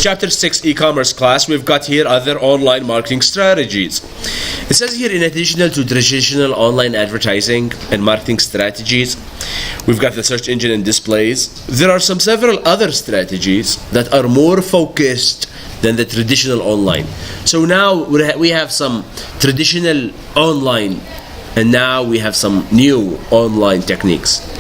chapter 6 e-commerce class, we've got here other online marketing strategies. It says here, in addition to traditional online advertising and marketing strategies, we've got the search engine and displays. There are several other strategies that are more focused than the traditional online. So now we have some traditional online, and now we have some new online techniques.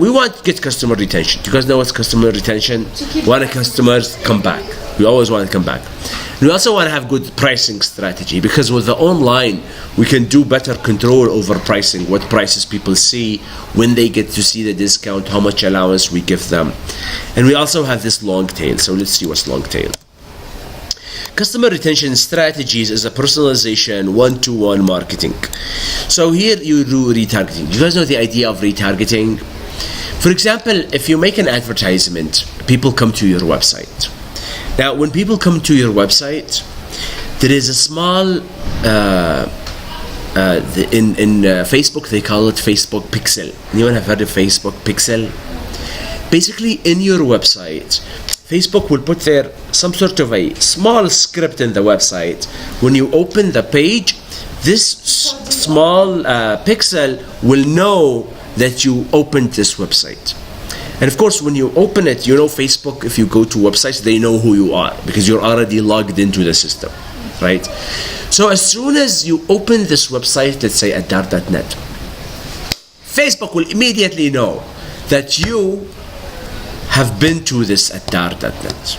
We want to get customer retention. Do you guys know what's customer retention? Want customers come back. We always want to come back. We also want to have good pricing strategy, because with the online, we can do better control over pricing, what prices people see, when they get to see the discount, how much allowance we give them. And we also have this long tail. So let's see what's long tail. Customer retention strategies is a personalization, one-to-one marketing. So here you do retargeting. Do you guys know the idea of retargeting? For example, if you make an advertisement, people come to your website. Now, when people come to your website, there is a small, in Facebook, they call it Facebook Pixel. Anyone have heard of Facebook Pixel? Basically, in your website, Facebook will put there some sort of a small script in the website. When you open the page, this small pixel will know that you opened this website. And of course, when you open it, you know Facebook, if you go to websites, they know who you are because you're already logged into the system, right? So as soon as you open this website, let's say at dart.net, Facebook will immediately know that you have been to this at dart.net.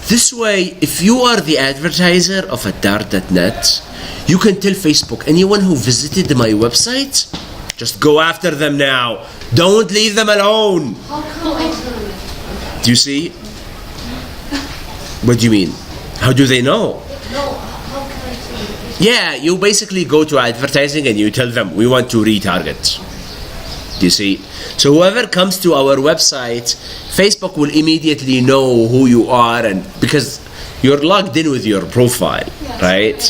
This way, if you are the advertiser of a dart.net, you can tell Facebook, anyone who visited my website, just go after them now. Don't leave them alone. Do you see? What do you mean? How do they know? Yeah, you basically go to advertising and you tell them, we want to retarget. Do you see? So whoever comes to our website, Facebook will immediately know who you are, and because you're logged in with your profile, right?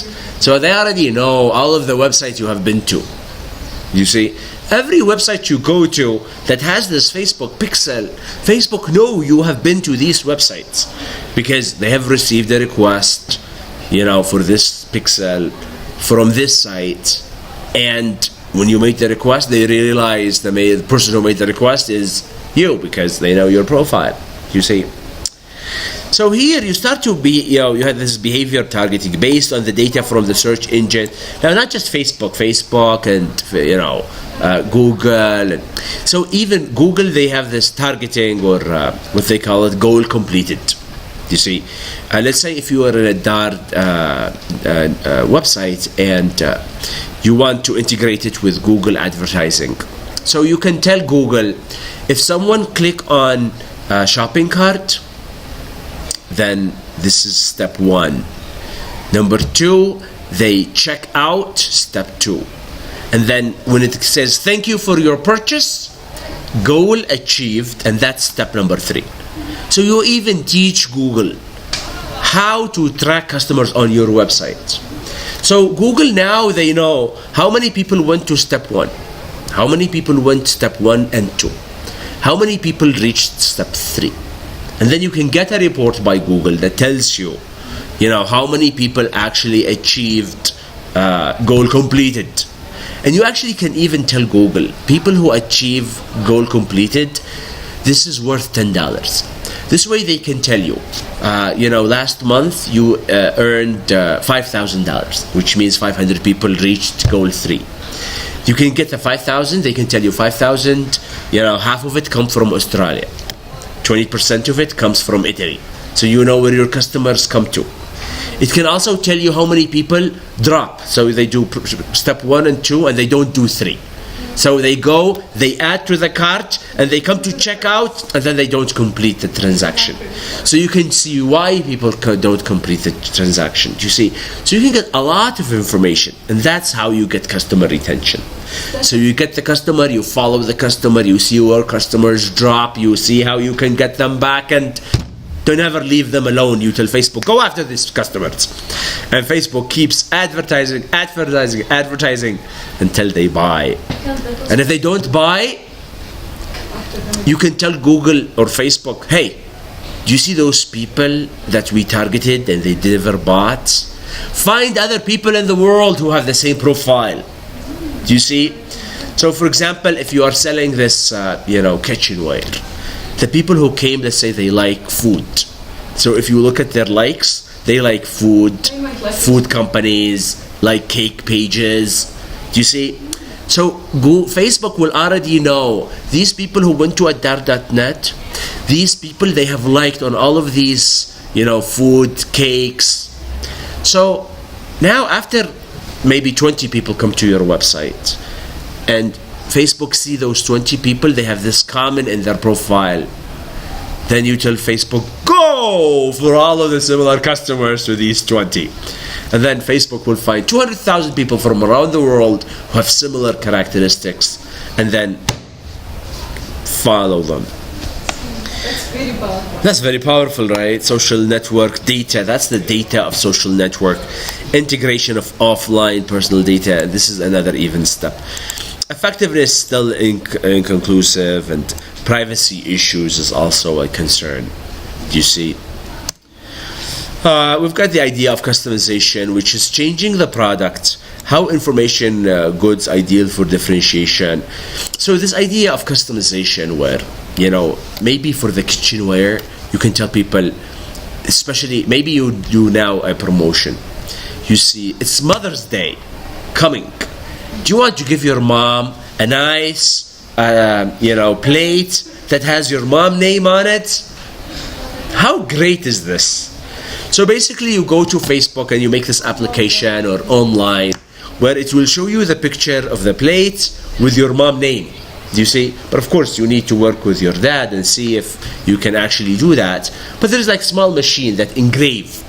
So they already know all of the websites you have been to. You see? Every website you go to that has this Facebook pixel, Facebook know you have been to these websites because they have received a request, for this pixel from this site. And when you make the request, they realize the person who made the request is you because they know your profile. You see? So here you start to be, you have this behavior targeting based on the data from the search engine. Now, not just Facebook and, Google. So even Google, they have this targeting or what they call it, goal completed. You see? Let's say if you are in a Dart website and you want to integrate it with Google advertising. So you can tell Google, if someone click on shopping cart, then this is step 1. Number 2, they check out, step 2. And then when it says thank you for your purchase, goal achieved, and that's step number 3. So you even teach Google how to track customers on your website. So Google now, they know how many people went to step 1, how many people went step 1 and 2, how many people reached step 3. And then you can get a report by Google that tells you, how many people actually achieved goal completed. And you actually can even tell Google, people who achieve goal completed, this is worth $10. This way they can tell you, last month you earned $5,000, which means 500 people reached goal 3. You can get the 5,000, they can tell you 5,000, half of it comes from Australia. 20% of it comes from Italy. So you know where your customers come to. It can also tell you how many people drop. So they do step 1 and 2 and they don't do 3. So they go, they add to the cart, and they come to check out, and then they don't complete the transaction. So you can see why people don't complete the transaction. You see? So you can get a lot of information, and that's how you get customer retention. So you get the customer, you follow the customer, you see where customers drop, you see how you can get them back, and don't ever leave them alone. You tell Facebook, go after these customers. And Facebook keeps advertising until they buy. And if they don't buy, you can tell Google or Facebook, hey, Do you see those people that we targeted and they deliver bots? Find other people in the world who have the same profile. Do you see? So for example, if you are selling this, kitchenware, the people who came, let's say they like food. So if you look at their likes, they like food, food companies, like cake pages. Do you see? So Facebook will already know these people who went to adar.net, these people, they have liked on all of these, food, cakes. So now after maybe 20 people come to your website and Facebook see those 20 people, they have this comment in their profile. Then you tell Facebook, go for all of the similar customers to these 20. And then Facebook will find 200,000 people from around the world who have similar characteristics and then follow them. That's very powerful. That's very powerful, right? Social network data, that's the data of social network. Integration of offline personal data, and this is another even step. Effectiveness still inconclusive, and privacy issues is also a concern. Do you see? We've got the idea of customization, which is changing the product, how information goods ideal for differentiation. So this idea of customization where, maybe for the kitchenware, you can tell people, especially maybe you do now a promotion. You see, it's Mother's Day coming. Do you want to give your mom a nice, plate that has your mom name on it? How great is this? So basically you go to Facebook and you make this application or online where it will show you the picture of the plate with your mom name. Do you see? But of course you need to work with your dad and see if you can actually do that. But there's like small machine that engrave.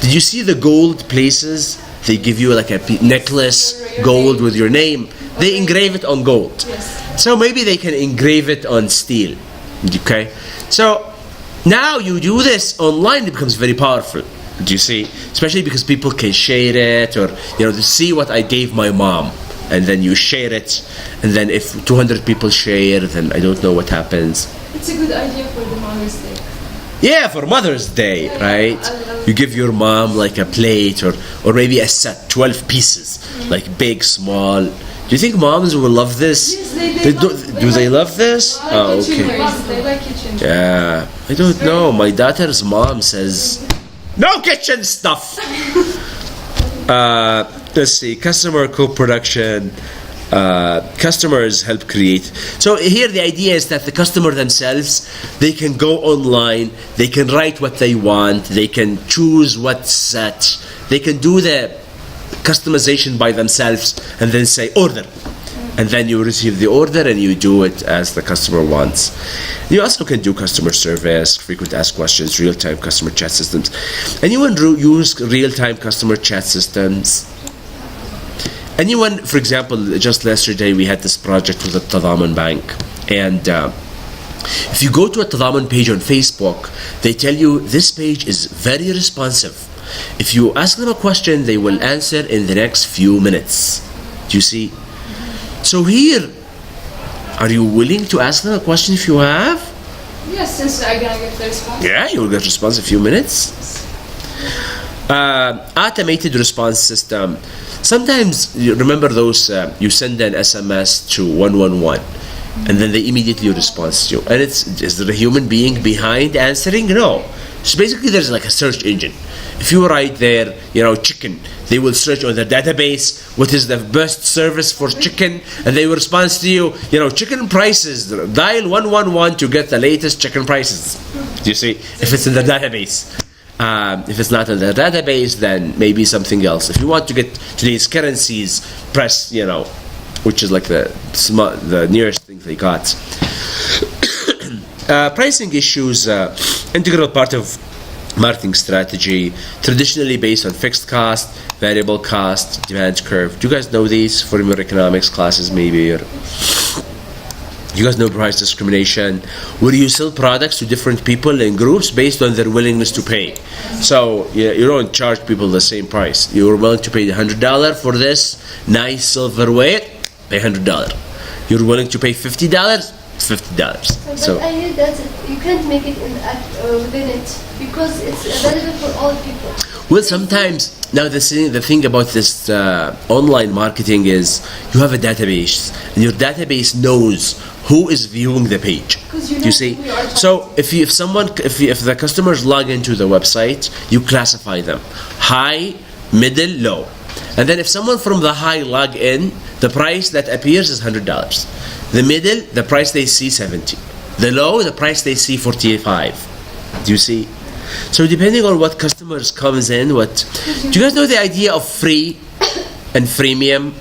Did you see the gold places? They give you like a necklace, gold with your name. They engrave it on gold. Yes. So maybe they can engrave it on steel. Okay? So now you do this online, it becomes very powerful. Do you see? Especially because people can share it or, to see what I gave my mom. And then you share it. And then if 200 people share, then I don't know what happens. It's a good idea for the Mother's Day. Yeah, for Mother's Day, right? You give your mom like a plate or maybe a set, 12 pieces, like big, small. Do you think moms will love this? Yes, they do they love this? Oh, okay. They like kitchen. Yeah, I don't know. My daughter's mom says, no kitchen stuff. Let's see, customer co-production. Customers help create. So here the idea is that the customer themselves, they can go online, they can write what they want, they can choose what set, they can do the customization by themselves and then say order. And then you receive the order and you do it as the customer wants. You also can do customer service, frequent asked questions, real-time customer chat systems. Anyone use real-time customer chat systems? Anyone, for example, just yesterday we had this project with the Tadaman Bank, and if you go to a Tadaman page on Facebook, they tell you this page is very responsive. If you ask them a question, they will answer in the next few minutes. Do you see? So here, are you willing to ask them a question if you have? Yes, since I'm gonna get the response. Yeah, you will get response in a few minutes. Automated response system. Sometimes, you remember those, you send an SMS to 111 and then they immediately respond to you. And is there a human being behind answering? No. So basically there's like a search engine. If you write there, chicken, they will search on the database, what is the best service for chicken, and they will respond to you, chicken prices, dial 111 to get the latest chicken prices. Do you see? If it's in the database. If it's not in the database, then maybe something else. If you want to get today's currencies, press, which is like the nearest thing they got. Pricing issues, integral part of marketing strategy, traditionally based on fixed cost, variable cost, demand curve. Do you guys know these from your economics classes maybe? Or you guys know price discrimination, where you sell products to different people and groups based on their willingness to pay. So you don't charge people the same price. You're willing to pay $100 for this nice silverware, pay $100. You're willing to pay $50, $50. But So I hear that you can't make it in within it because it's available for all people. well, sometimes now the thing about this online marketing is you have a database, and your database knows who is viewing the page. 'Cause you know You see, who you are so if the customers log into the website, you classify them high, middle, low, and then if someone from the high log in, the price that appears is $100. The middle, the price they see 70. The low, the price they see 45. Do you see? So depending on what customers comes in, do you guys know the idea of free and freemium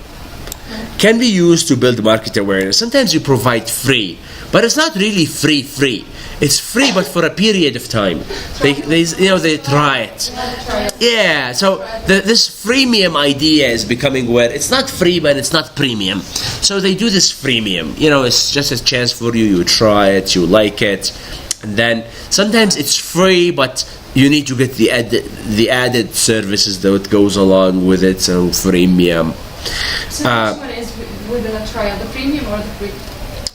can be used to build market awareness? Sometimes you provide free, but it's not really free. It's free, but for a period of time. They try it. Yeah. So this freemium idea is becoming where it's not free, but it's not premium. So they do this freemium. It's just a chance for you. You try it, you like it, and then sometimes it's free, but you need to get the added services that goes along with it. So freemium. So which one is within a trial, the premium or the free?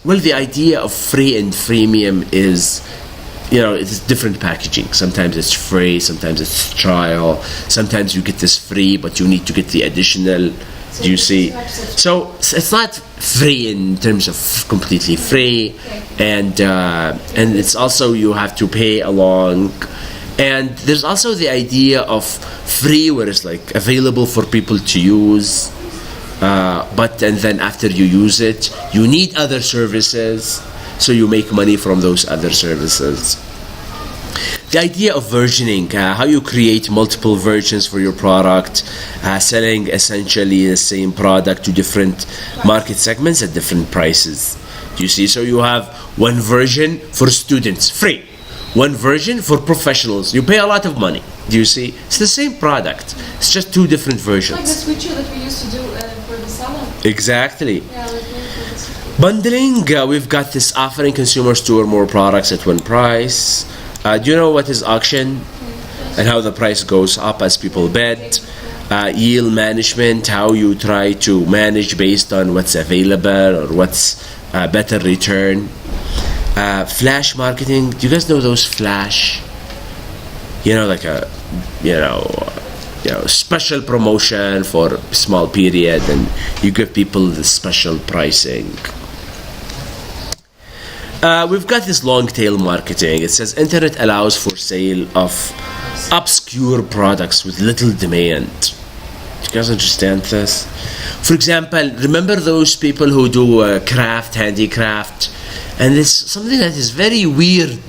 Well, the idea of free and freemium is, it's different packaging. Sometimes it's free, sometimes it's trial, sometimes you get this free, but you need to get the additional. Do you see? So it's not free in terms of completely free, and it's also you have to pay along. And there's also the idea of free, where it's like available for people to use. And then after you use it, you need other services, so you make money from those other services. The idea of versioning, how you create multiple versions for your product, selling essentially the same product to different market segments at different prices. You see, so you have one version for students, free. One version for professionals, you pay a lot of money. Do you see? It's the same product. It's just two different versions. Like the switcher that we used to do for the salon. Exactly. Yeah, like for the switcher. Bundling, we've got this offering consumers two or more products at one price. Do you know what is auction and how the price goes up as people bid? Yield management, how you try to manage based on what's available or what's better return. Flash marketing, do you guys know those flash? Like a special promotion for a small period, and you give people the special pricing. We've got this Longtail marketing. It says internet allows for sale of obscure products with little demand. Do you guys understand this? For example, remember those people who do handicraft, and it's something that is very weird,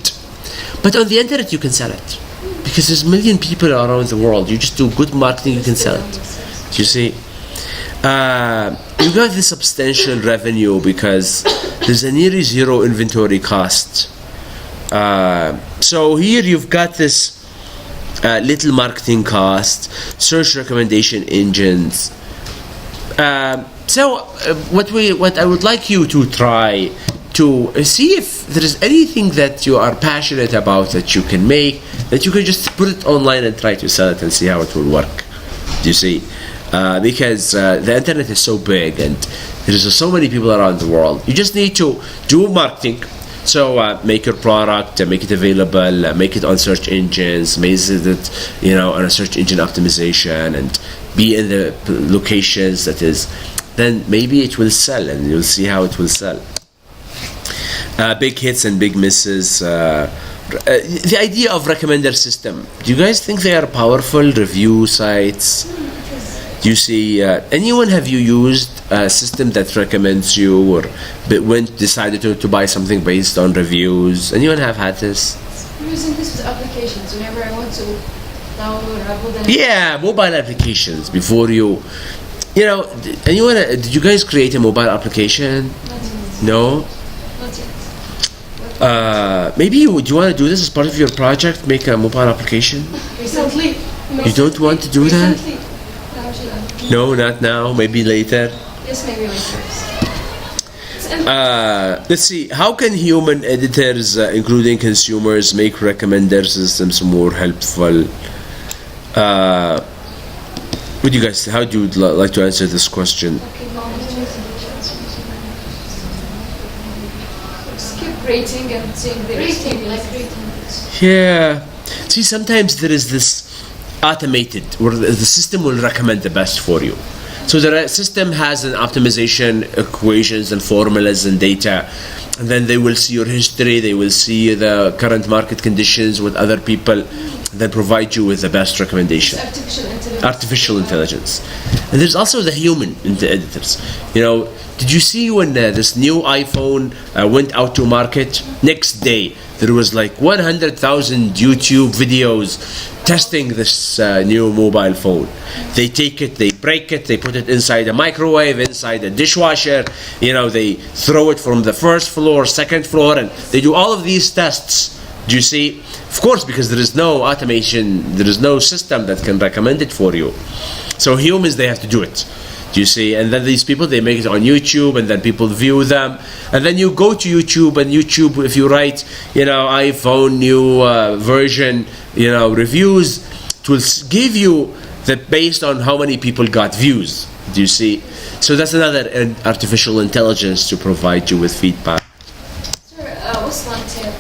but on the internet you can sell it because there's a million people around the world. You just do good marketing, you can sell it. Do you see? You got this substantial revenue because there's a nearly zero inventory cost. So here you've got this little marketing cost, search recommendation engines. What I would like you to try to see if there is anything that you are passionate about that you can make, that you can just put it online and try to sell it and see how it will work. Do you see? Because the internet is so big and there's so many people around the world. You just need to do marketing. So make your product, make it available, make it on search engines, make it on a search engine optimization, and be in the locations that is. Then maybe it will sell, and you'll see how it will sell. Big hits and big misses. The idea of recommender system. Do you guys think they are powerful review sites? Do you see anyone have you used a system that recommends you or decided to buy something based on reviews? Anyone have had this? I'm using this with applications whenever I want to download. Yeah, mobile applications. Before anyone? Did you guys create a mobile application? No. Not yet. Maybe do you want to do this as part of your project? Make a mobile application? Recently. You don't want to do that? Recently. No, not now. Maybe later. Yes, maybe later. Let's see. How can human editors, including consumers, make recommender systems more helpful? What do you guys? How do you like to answer this question? rating and seeing the Rating, experience. like ratings. Yeah. See, sometimes there is this automated where the system will recommend the best for you. So the system has an optimization equations and formulas and data, and then they will see your history, they will see the current market conditions with other people, and then provide you with the best recommendation. Artificial intelligence. Artificial intelligence. And there's also the human in the editors. You know, did you see when this new iPhone went out to market? Next day, there was like 100,000 YouTube videos testing this new mobile phone. They take it, they break it, they put it inside a microwave, inside a dishwasher, you know, they throw it from the first floor, second floor, and they do all of these tests. Do you see? Of course, because there is no automation, there is no system that can recommend it for you. So humans, they have to do it. Do you see? And then these people, they make it on YouTube, and then people view them. And then you go to YouTube, and YouTube, if you write, you know, iPhone new version, you know, reviews, it will give you that based on how many people got views. Do you see? So that's another artificial intelligence to provide you with feedback. Sir, what's Longtail?